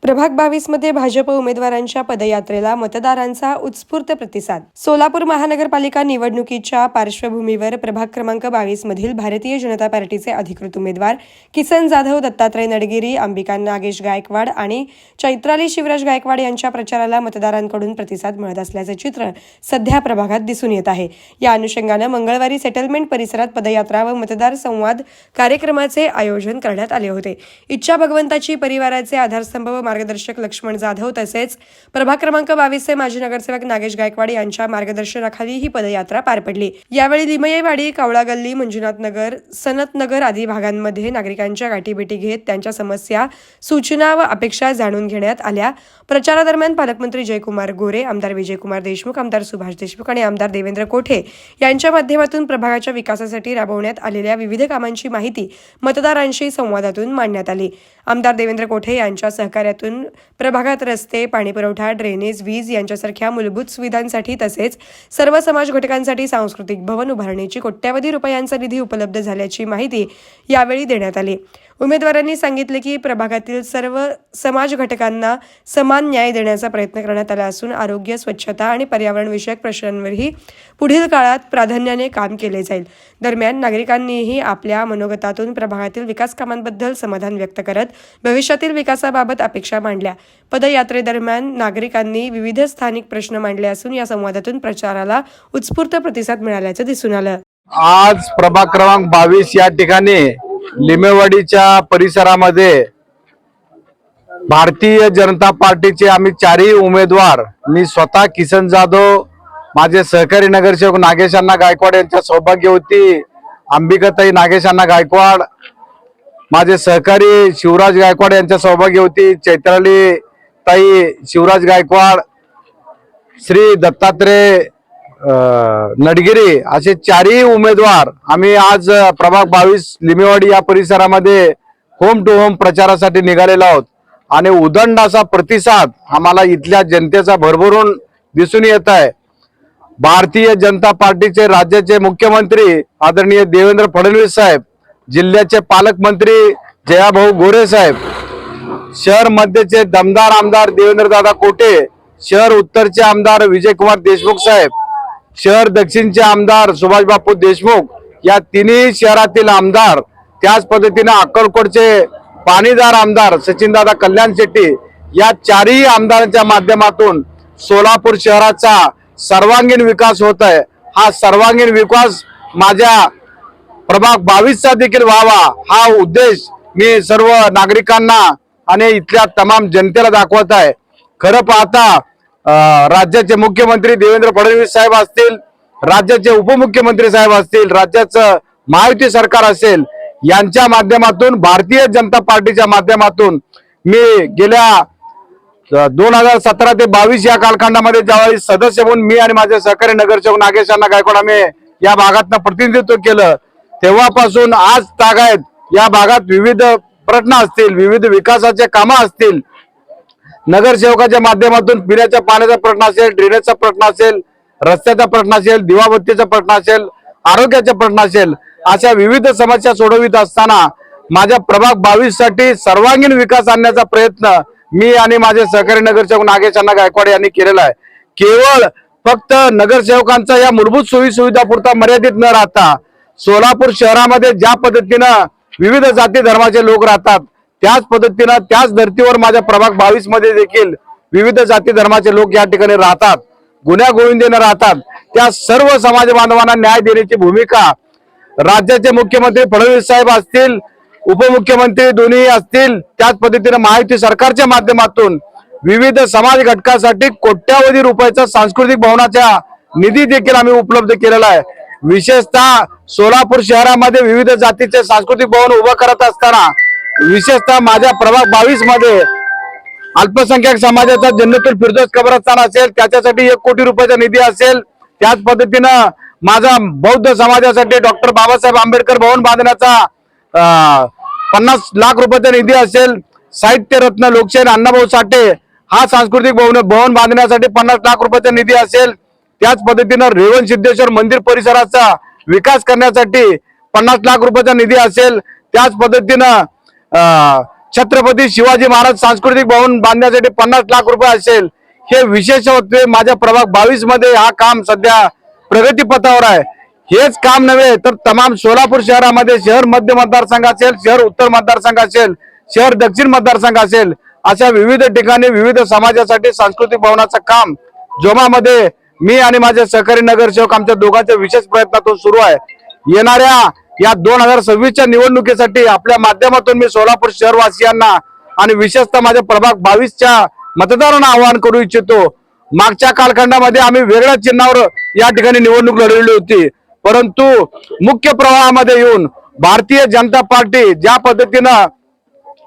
प्रभाग 22 मध्ये भाजप उमेदवारांच्या पदयात्रेला मतदारांचा उत्स्फूर्त प्रतिसाद। सोलापूर महानगरपालिका निवडणुकीच्या पार्श्वभूमीवर प्रभाग क्रमांक 22 मधील भारतीय जनता पार्टीचे अधिकृत उमेदवार किसन जाधव, दत्तात्रय नडगिरी, अंबिका नागेश गायकवाड आणि चैत्राली शिवराज गायकवाड यांच्या प्रचाराला मतदारांकडून प्रतिसाद मिळत असल्याचे चित्र सध्या प्रभागात दिसून येत आहे। या अनुषंगाने मंगळवारी सेटलमेंट परिसरात पदयात्रा व मतदार संवाद कार्यक्रमाचे आयोजन करण्यात आले होते। इच्छा भगवंताची परिवाराचे आधारस्तंभ व मार्गदर्शक लक्ष्मण जाधव तसेच प्रभाग क्रमांक 22 चे माजी नगरसेवक नागेश गायकवाड यांच्या मार्गदर्शनाखाली ही पदयात्रा पार पडली। यावेळी लिमयेवाडी, कावळा गल्ली, मंजुनाथ नगर, सनत नगर आदी भागांमध्ये नागरिकांच्या गाठीभेटी घेत त्यांच्या समस्या, सूचना व अपेक्षा जाणून घेण्यात आल्या। प्रचारादरम्यान पालकमंत्री जयकुमार गोरे, आमदार विजयकुमार देशमुख, आमदार सुभाष देशमुख आणि आमदार देवेंद्र कोठे यांच्या माध्यमातून प्रभागाच्या विकासासाठी राबवण्यात आलेल्या विविध कामांची माहिती मतदारांशी संवादातून मांडण्यात आली। आमदार देवेंद्र कोठे यांच्या सहकार्यातून प्रभागात रस्ते, पाणीपुरवठा, ड्रेनेज, वीज यांच्यासारख्या मूलभूत सुविधांसाठी तसेच सर्व समाज घटकांसाठी सांस्कृतिक भवन उभारणीची कोट्यावधी रुपयांचा निधी उपलब्ध झाल्याची माहिती यावेळी देण्यात आली। उमेदवारांनी सांगितले की प्रभागातील सर्व समाज घटकांना समान न्याय देण्याचा प्रयत्न करण्यात आला असून आरोग्य, स्वच्छता आणि पर्यावरण विषयक प्रश्नांवरही पुढील काळात प्राधान्याने काम केले जाईल। दरम्यान नागरिकांनीही आपल्या मनोगतातून प्रभागातील विकास कामांबद्दल समाधान व्यक्त करत भविष्यातील विकासाबाबत अपेक्षा मांडल्या। पदयात्रेदरम्यान नागरिकांनी विविध स्थानिक प्रश्न मांडले असून या संवादातून प्रचाराला उत्स्फूर्त प्रतिसाद मिळाल्याचे दिसून आलं। आज प्रभाग क्रमांक 22 या ठिकाणी लिमेवाडीच्या परिसरामध्ये भारतीय जनता पार्टीचे आम्ही चारही उमेदवार, मी स्वतः किसन जाधव, माझे सहकारी नगरसेवक नागेशांना गायकवाड यांच्या सौभाग्यवती अंबिकाताई नागेशांना गायकवाड, माझे सहकारी शिवराज गायकवाड यांच्या सौभाग्यवती चैत्राली ताई शिवराज गायकवाड, श्री दत्तात्रय नडगिरी असे चारही उमेदवार आम्ही आज प्रभाग 22 लिमेवाडी या परिसरामध्ये होम टू होम प्रचारासाठी निघालेलो आहोत आणि उदंड असा प्रतिसाद आम्हाला इथल्या जनतेचा भरभरून दिसून येत आहे। भारतीय जनता पार्टीचे राज्याचे मुख्यमंत्री आदरणीय देवेंद्र फडणवीस साहेब, जिल्ह्याचे पालकमंत्री जयाभाऊ गोरे साहेब, शहर मध्यचे दमदार आमदार देवेंद्र दादा कोठे, शहर उत्तरचे आमदार विजयकुमार देशमुख साहेब, शहर दक्षिणचे आमदार सुभाष बापू देशमुख, या तिन्ही शहरातील आमदार, त्याच पद्धतीने अक्कलकोटचे पाणीदार आमदार सचिनदादा कल्याण शेट्टी, या चारही आमदारांच्या माध्यमातून सोलापूर शहराचा सर्वांगीण विकास होत आहे। हा सर्वांगीण विकास माझ्या प्रभाग 22 चा देखील व्हावा हा उद्देश मी सर्व नागरिकांना आणि इथल्या तमाम जनतेला दाखवत आहे। खरं पाहता राज्याचे मुख्यमंत्री देवेंद्र फडणवीस साहेब असतील, राज्याचे उपमुख्यमंत्री साहेब असतील, राज्याचं महायुती सरकार असेल, यांच्या माध्यमातून भारतीय जनता पार्टीच्या माध्यमातून मी गेल्या 2017 ते 22 या कालखंडामध्ये ज्यावेळी सदस्य म्हणून मी आणि माझे सहकारी नगरसेवक नागेशांना गायकवाड आम्ही या भागातनं प्रतिनिधित्व केलं, तेव्हापासून आज तागायत या भागात विविध प्रश्न असतील, विविध विकासाचे कामं असतील, नगरसेवकाच्या माध्यमातून पिण्याच्या पाण्याचा प्रश्न असेल, ड्रेनेजचा प्रश्न असेल, रस्त्याचा प्रश्न असेल, दिवाबत्तीचा प्रश्न असेल, आरोग्याचा प्रश्न असेल, अशा विविध समस्या सोडवित असताना माझ्या प्रभाग 22 साठी सर्वांगीण विकास आणण्याचा प्रयत्न मी आणि माझे सहकारी नगरसेवक नागेशांना गायकवाड यांनी केलेला आहे। केवळ फक्त नगरसेवकांचा या मूलभूत सोयी सुविधा पुरता मर्यादित न राहता सोलापूर शहरामध्ये ज्या पद्धतीनं विविध जाती धर्माचे लोक राहतात, त्याच पद्धतीनं त्याच धर्तीवर माझ्या प्रभाग 22 मध्ये देखील विविध जाती धर्माचे लोक या ठिकाणी राहतात, गुन्ह्या गोविंदेने राहतात। त्या सर्व समाज बांधवांना न्याय देण्याची भूमिका राज्याचे मुख्यमंत्री फडणवीस साहेब असतील, उपमुख्यमंत्री दोन्ही असतील, त्याच पद्धतीने महायुती सरकारच्या माध्यमातून विविध समाज घटकासाठी कोट्यावधी रुपयाचा सांस्कृतिक भवनाचा निधी देखील आम्ही उपलब्ध केलेला आहे। विशेषतः सोलापूर शहरामध्ये विविध जातीचे सांस्कृतिक भवन उभं करत असताना विशेषतः माझ्या प्रभाग 22 मध्ये अल्पसंख्याक समाजाचा जन्नतुल फिरदौस कब्रस्तान असेल, त्याच्यासाठी 1 कोटी रुपयाचा निधी असेल, त्याच पद्धतीनं माझा बौद्ध समाजासाठी डॉक्टर बाबासाहेब आंबेडकर भवन बांधण्याचा 50 लाख रुपयाचा निधी असेल, साहित्य रत्न लोकशाहीर अण्णाभाऊ साठे हा सांस्कृतिक भवन बांधण्यासाठी 50 लाख रुपयाचा निधी असेल, त्याच पद्धतीनं रेवण सिद्धेश्वर मंदिर परिसराचा विकास करण्यासाठी 50 लाख रुपयाचा निधी असेल, त्याच पद्धतीनं छत्रपती शिवाजी महाराज सांस्कृतिक भवन बांधण्यासाठी 50 लाख रुपये असेल, हे विशेष होते. माझ्या प्रभाग 22 मध्ये हा काम सध्या प्रगतीपथावर आहे. हेच काम नव्हे तर तमाम सोलापूर शहरामध्ये शहर मध्य मतदारसंघ असेल, शहर उत्तर मतदारसंघ असेल, शहर दक्षिण मतदारसंघ असेल, अशा विविध ठिकाणी विविध समाजासाठी सांस्कृतिक भवनाचं काम जोमामध्ये मी आणि माझे सहकारी नगरसेवक आमच्या दोघांच्या विशेष प्रयत्नातून सुरू आहे. येणाऱ्या या 2026च्या निवडणुकीसाठी आपल्या माध्यमातून मी सोलापूर शहरवासियांना आणि विशेषतः माझ्या प्रभाग 22च्या मतदारांना आवाहन करू इच्छितो. मागच्या कालखंडामध्ये आम्ही वेगळ्या चिन्हावर या ठिकाणी निवडणूक लढवली होती, परंतु मुख्य प्रवाहामध्ये येऊन भारतीय जनता पार्टी ज्या पद्धतीनं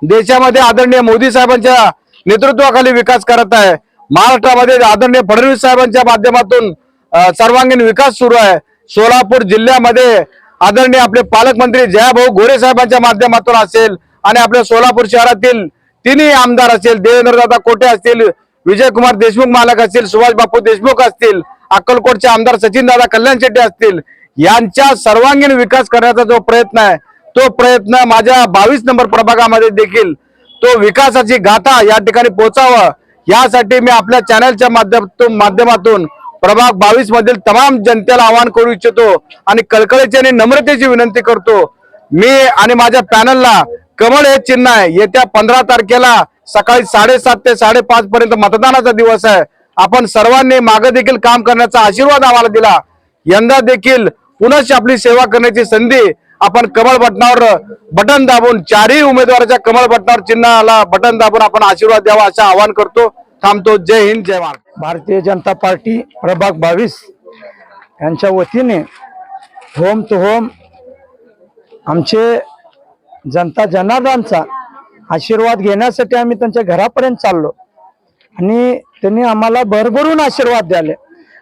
देशामध्ये आदरणीय मोदी साहेबांच्या नेतृत्वाखाली विकास करत आहे, महाराष्ट्रामध्ये आदरणीय फडणवीस साहेबांच्या माध्यमातून सर्वांगीण विकास सुरू आहे. सोलापूर जिल्ह्यामध्ये आदरणीय आपले पालकमंत्री जयाभाऊ गोरे साहेबांच्या माध्यमातून असेल आणि आपल्या सोलापूर शहरातील तिन्ही आमदार असेल, देवेंद्रदादा कोटे असतील, विजयकुमार देशमुख मालक असतील, सुभाष बापू देशमुख असतील, अक्कलकोटचे आमदार सचिनदादा कल्याण शेट्टी असतील, यांच्या सर्वांगीण विकास करण्याचा जो प्रयत्न आहे, तो प्रयत्न माझ्या 22 नंबर प्रभागामध्ये देखील तो विकासाची गाथा या ठिकाणी पोहोचावं, यासाठी मी आपल्या चॅनलच्या माध्यमातून प्रभाग 22 मधील तमाम जनतेला आवाहन करू इच्छितो आणि कळकळीची आणि नम्रतेची विनंती करतो. मी आणि माझ्या पॅनलला कमळ हे चिन्ह आहे. येत्या 15 तारखेला सकाळी 7:30 ते 5:30 पर्यंत मतदानाचा दिवस आहे. आपण सर्वांनी मागे देखील काम करण्याचा आशीर्वाद आम्हाला दिला. यंदा देखील पुनश्च आपली सेवा करण्याची संधी आपण कमळ बटनावर बटन दाबून चारही उमेदवाराच्या कमळ बटनावर चिन्हाला बटन दाबून आपण आशीर्वाद द्यावा असं आवाहन करतो. थांबतो. जय हिंद, जय महाराष्ट्र. भारतीय जनता पार्टी प्रभाग 22 यांच्या वतीने होम टू होम आमचे जनता जनार्दनचा आशीर्वाद घेण्यासाठी आम्ही त्यांच्या घरापर्यंत चाललो आणि त्यांनी आम्हाला भरभरून आशीर्वाद द्याले.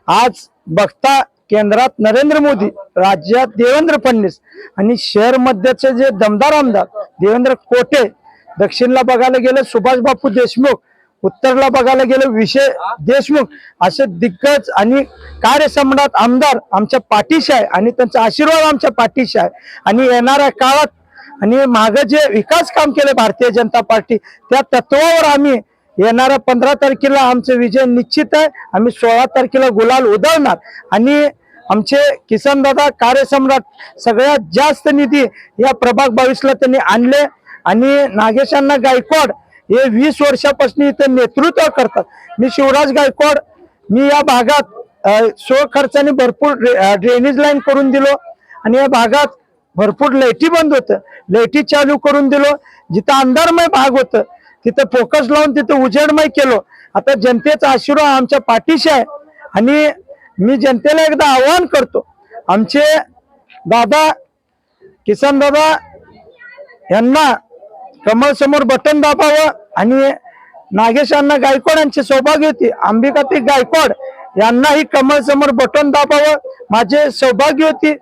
आज बघता केंद्रात नरेंद्र मोदी, राज्यात देवेंद्र फडणवीस आणि शहर मध्यचे जे दमदार आमदार देवेंद्र कोटे, दक्षिणला बघायला गेलं सुभाष बापू देशमुख, उत्तरला बघायला गेलं विजय देशमुख, असे दिग्गज आणि कार्यसम्राट आमदार आमच्या पाठीशी आहे आणि त्यांचा आशीर्वाद आमच्या पाठीशी आहे. आणि येणाऱ्या काळात आणि मागे जे विकास काम केले भारतीय जनता पार्टी, त्या तत्वावर आम्ही येणाऱ्या 15 तारखेला आमचे विजय निश्चित आहे. आम्ही 16 तारखेला गुलाल उधळणार आणि आमचे किसन दादा कार्यसम्राट सगळ्यात जास्त निधी या प्रभाग 22ला त्यांनी आणले आणि नागेशांना गायकवाड हे 20 वर्षापासून इथे नेतृत्व करतात. मी शिवराज गायकवाड, मी या भागात स्वखर्चाने भरपूर ड्रेनेज लाईन करून दिलो आणि या भागात भरपूर लाईटी बंद होतं, लाईटी चालू करून दिलो. जिथं अंधारमय भाग होतं तिथं फोकस लावून तिथं उजेडमय केलो. आता जनतेचा आशीर्वाद आमच्या पाठीशी आहे आणि मी जनतेला एकदा आवाहन करतो, आमचे दादा किसन दादा यांना कमळ समोर बटन दाबावं आणि नागेशांना गायकवाड यांची सौभाग्य होती, अंबिकाताई गायकवाड यांनाही कमळ समोर बटन दाबावं माझे सौभाग्य होती.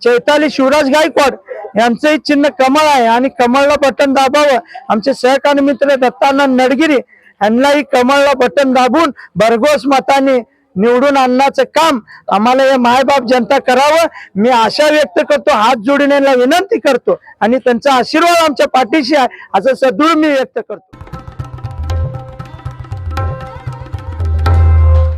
चैताली शिवराज गायकवाड यांचंही चिन्ह कमळ आहे आणि कमळला बटन दाबावं. आमचे सहकारी मित्र दत्तानंद नडगिरी यांनाही कमळला बटन दाबून भरघोस मताने निवडून आणण्याचं काम आम्हाला हे मायबाप जनता करावं. मी आशा व्यक्त करतो, हात जोडून यांना विनंती करतो आणि त्यांचा आशीर्वाद आमच्या पाठीशी आहे असं सदृढ मी व्यक्त करतो.